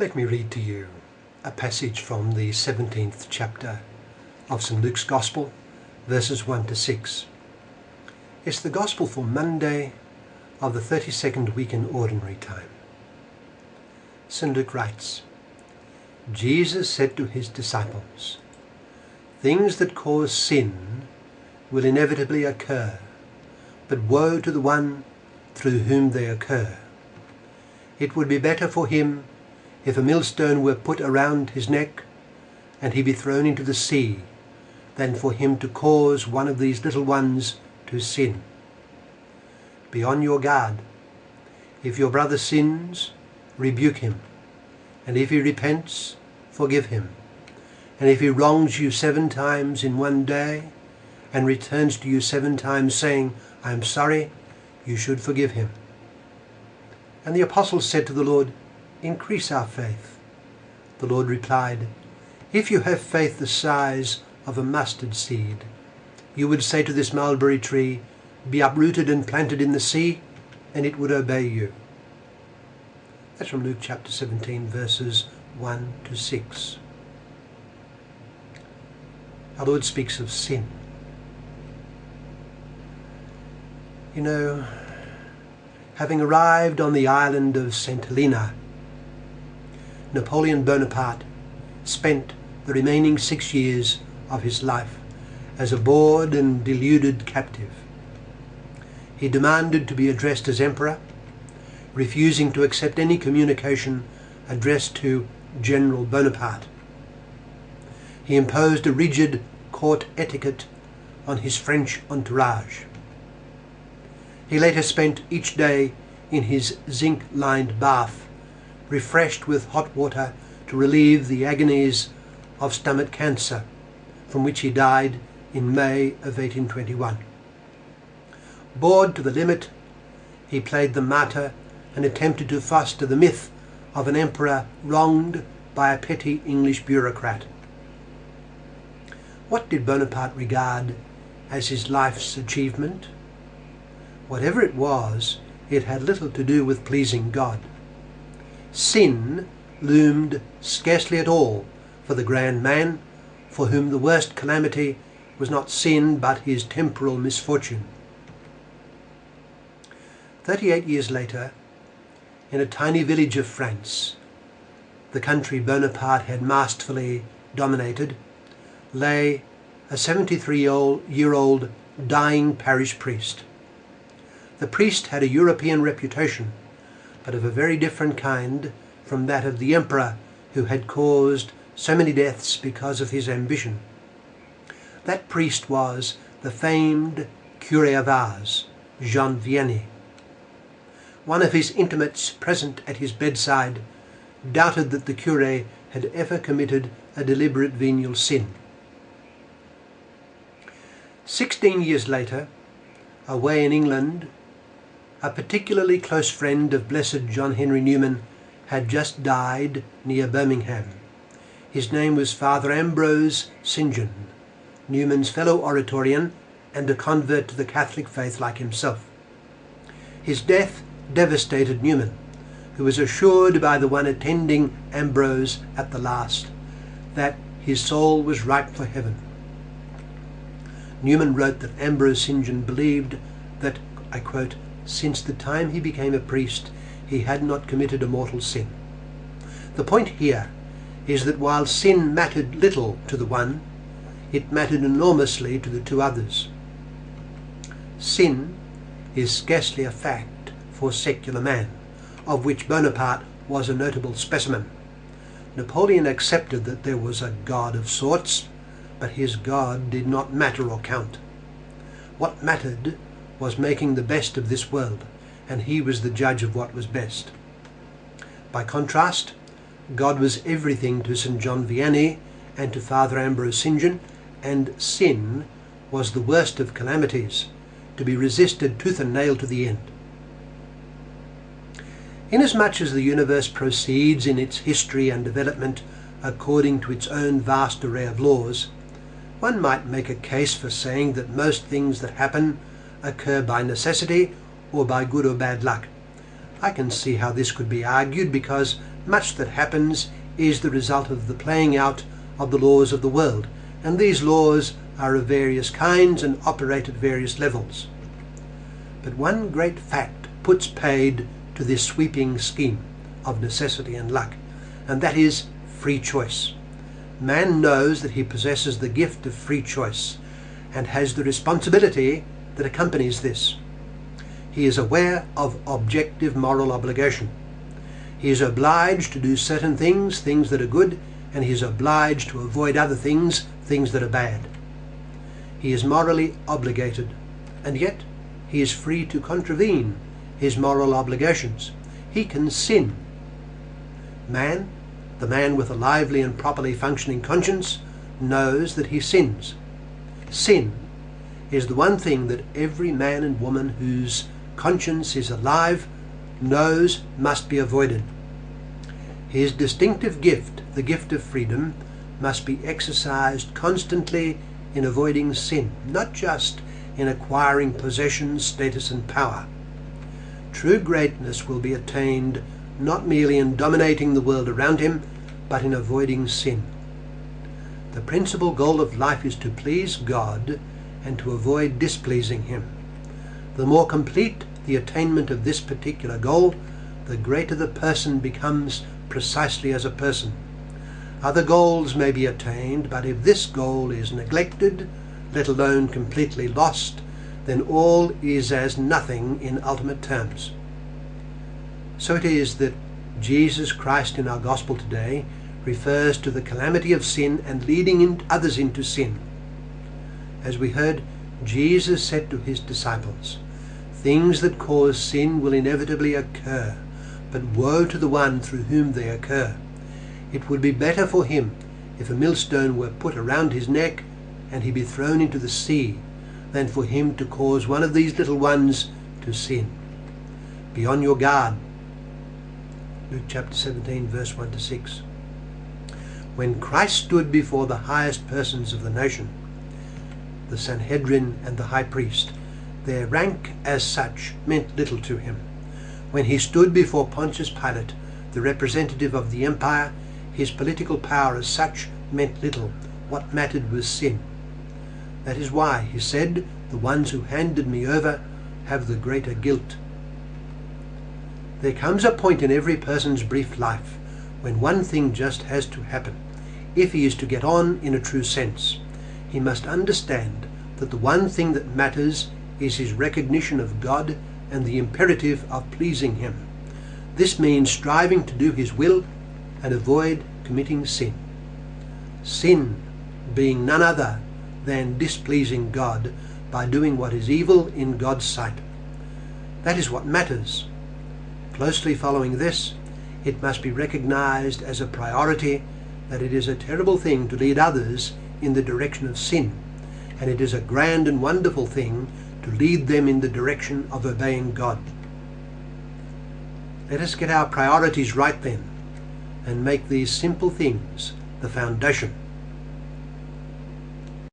Let me read to you a passage from the 17th chapter of St. Luke's Gospel, verses 1 to 6. It's the Gospel for Monday of the 32nd week in Ordinary Time. St. Luke writes, Jesus said to his disciples, "Things that cause sin will inevitably occur, but woe to the one through whom they occur. It would be better for him if a millstone were put around his neck and he be thrown into the sea, than for him to cause one of these little ones to sin. Be on your guard. If your brother sins, rebuke him, and if he repents, forgive him. And if he wrongs you 7 times in one day, and returns to you 7 times saying, 'I am sorry,' you should forgive him." And the apostles said to the Lord, "Increase our faith." The Lord replied, "If you have faith the size of a mustard seed, you would say to this mulberry tree, 'Be uprooted and planted in the sea,' and it would obey you." That's from Luke chapter 17, verses 1 to 6. Our Lord speaks of sin. You know, having arrived on the island of St. Helena, Napoleon Bonaparte spent the remaining 6 years of his life as a bored and deluded captive. He demanded to be addressed as emperor, refusing to accept any communication addressed to General Bonaparte. He imposed a rigid court etiquette on his French entourage. He later spent each day in his zinc-lined bath, refreshed with hot water to relieve the agonies of stomach cancer, from which he died in May of 1821. Bored to the limit, he played the martyr and attempted to foster the myth of an emperor wronged by a petty English bureaucrat. What did Bonaparte regard as his life's achievement? Whatever it was, it had little to do with pleasing God. Sin loomed scarcely at all for the grand man, for whom the worst calamity was not sin but his temporal misfortune. 38 years later, in a tiny village of France, the country Bonaparte had masterfully dominated, lay a 73-year-old dying parish priest. The priest had a European reputation, but of a very different kind from that of the emperor who had caused so many deaths because of his ambition. That priest was the famed Curé of Ars, Jean Vianney. One of his intimates present at his bedside doubted that the curé had ever committed a deliberate venial sin. 16 years later, away in England, a particularly close friend of Blessed John Henry Newman had just died near Birmingham. His name was Father Ambrose St. John, Newman's fellow Oratorian and a convert to the Catholic faith like himself. His death devastated Newman, who was assured by the one attending Ambrose at the last that his soul was ripe for heaven. Newman wrote that Ambrose St. John believed that, I quote, "since the time he became a priest, he had not committed a mortal sin." The point here is that while sin mattered little to the one, it mattered enormously to the 2 others. Sin is scarcely a fact for secular man, of which Bonaparte was a notable specimen. Napoleon accepted that there was a God of sorts, but his God did not matter or count. What mattered was making the best of this world, and he was the judge of what was best. By contrast, God was everything to St. John Vianney and to Father Ambrose St. John, and sin was the worst of calamities, to be resisted tooth and nail to the end. Inasmuch as the universe proceeds in its history and development according to its own vast array of laws, one might make a case for saying that most things that happen occur by necessity or by good or bad luck. I can see how this could be argued because much that happens is the result of the playing out of the laws of the world, and these laws are of various kinds and operate at various levels. But one great fact puts paid to this sweeping scheme of necessity and luck, and that is free choice. Man knows that he possesses the gift of free choice and has the responsibility that accompanies this. He is aware of objective moral obligation. He is obliged to do certain things, things that are good, and he is obliged to avoid other things, things that are bad. He is morally obligated, and yet he is free to contravene his moral obligations. He can sin. Man, the man with a lively and properly functioning conscience, knows that he sins. Sin is the one thing that every man and woman whose conscience is alive knows must be avoided. His distinctive gift, the gift of freedom, must be exercised constantly in avoiding sin, not just in acquiring possessions, status and power. True greatness will be attained not merely in dominating the world around him, but in avoiding sin. The principal goal of life is to please God and to avoid displeasing him. The more complete the attainment of this particular goal, the greater the person becomes precisely as a person. Other goals may be attained, but if this goal is neglected, let alone completely lost, then all is as nothing in ultimate terms. So it is that Jesus Christ in our gospel today refers to the calamity of sin and leading others into sin. As we heard, Jesus said to his disciples, "Things that cause sin will inevitably occur, but woe to the one through whom they occur. It would be better for him if a millstone were put around his neck and he be thrown into the sea, than for him to cause one of these little ones to sin. Be on your guard." Luke chapter 17, verse 1 to 6. When Christ stood before the highest persons of the nation, the Sanhedrin and the high priest, their rank as such meant little to him. When he stood before Pontius Pilate, the representative of the empire, his political power as such meant little. What mattered was sin. That is why he said, "The ones who handed me over have the greater guilt." There comes a point in every person's brief life when one thing just has to happen. If he is to get on in a true sense, he must understand that the one thing that matters is his recognition of God and the imperative of pleasing him. This means striving to do his will and avoid committing sin. Sin being none other than displeasing God by doing what is evil in God's sight. That is what matters. Closely following this, it must be recognized as a priority that it is a terrible thing to lead others in the direction of sin, and it is a grand and wonderful thing to lead them in the direction of obeying God. Let us get our priorities right then, and make these simple things the foundation